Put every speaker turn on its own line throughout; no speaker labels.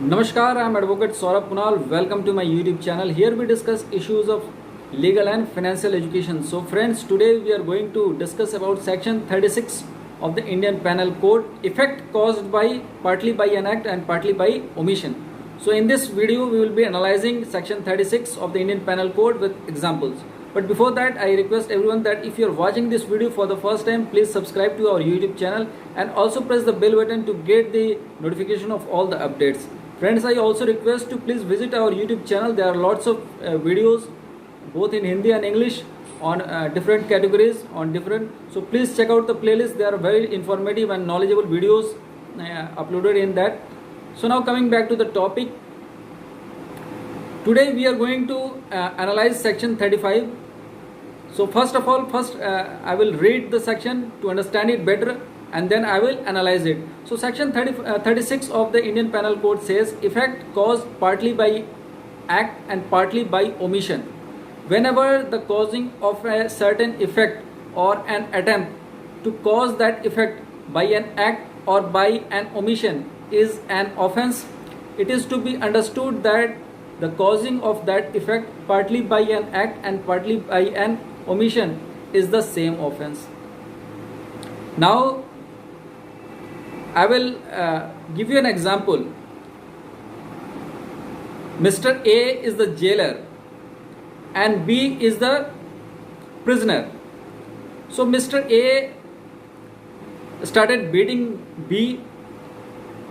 Namaskar, I am Advocate Saurabh Kunal. Welcome to my YouTube channel. Here we discuss issues of legal and financial education. So friends, today we are going to discuss about section 36 of the Indian Penal Code, effect caused by partly by an act and partly by omission. So in this video we will be analyzing section 36 of the Indian Penal Code with examples. But before that, I request everyone that if you are watching this video for the first time, please subscribe to our YouTube channel and also press the bell button to get the notification of all the updates. Friends, I also request to please visit our YouTube channel. There are lots of videos both in Hindi and English on different categories, so please check out the playlist. There are very informative and knowledgeable videos uploaded in that. So now coming back to the topic, today we are going to analyze section 35. So first of all, I will read the section to understand it better, and then I will analyze it. So section 36 of the Indian Penal Code says effect caused partly by act and partly by omission. Whenever the causing of a certain effect or an attempt to cause that effect by an act or by an omission is an offense, it is to be understood that the causing of that effect partly by an act and partly by an omission is the same offense. Now I will give you an example. Mr. A is the jailer and B is the prisoner. So Mr. A started beating B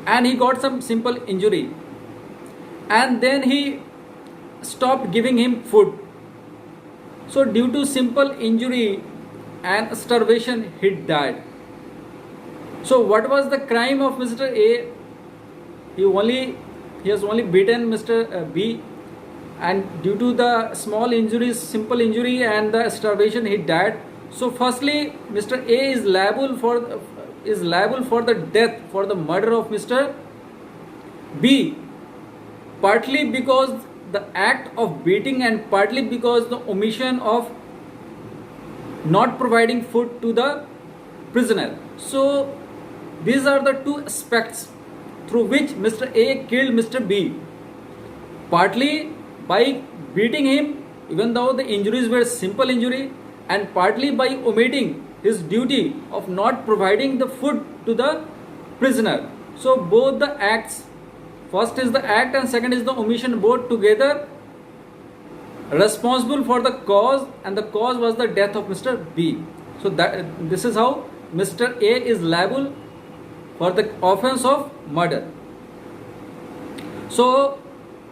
and he got some simple injury, and then he stopped giving him food. So due to simple injury and starvation, he died. So what was the crime of Mr. A? He has only beaten Mr. B, and due to the small injuries, simple injury and the starvation, he died. So firstly, Mr. A is liable for the death, for the murder of Mr. B, partly because the act of beating and partly because the omission of not providing food to the prisoner. So these are the two aspects through which Mr. A killed Mr. B. Partly by beating him even though the injuries were simple injury, and partly by omitting his duty of not providing the food to the prisoner. So both the acts, first is the act and second is the omission, both together responsible for the cause, and the cause was the death of Mr. B. So this is how Mr. A is liable for the offense of murder. So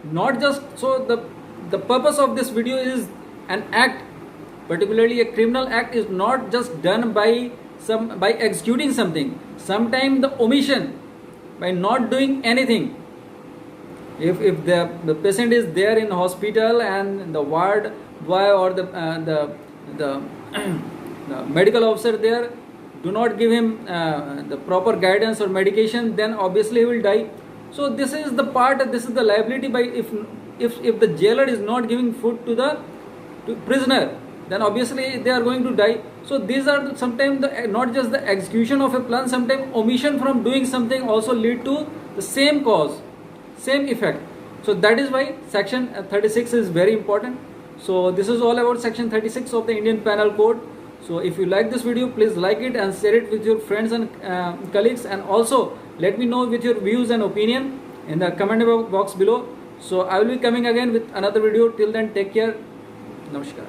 the purpose of this video is an act, particularly a criminal act, is not just done by executing something. Sometimes the omission, by not doing anything. If the patient is there in hospital and the ward boy or the medical officer there do not give him the proper guidance or medication, then obviously he will die. So this is the liability by if the jailer is not giving food to prisoner, then obviously they are going to die. So these are sometimes not just the execution of a plan, sometimes omission from doing something also lead to the same cause, same effect. So that is why section 36 is very important. So this is all about section 36 of the Indian Penal Code. So if you like this video, please like it and share it with your friends and colleagues, and also let me know with your views and opinion in the comment box below. So I will be coming again with another video. Till then, take care. Namaskar.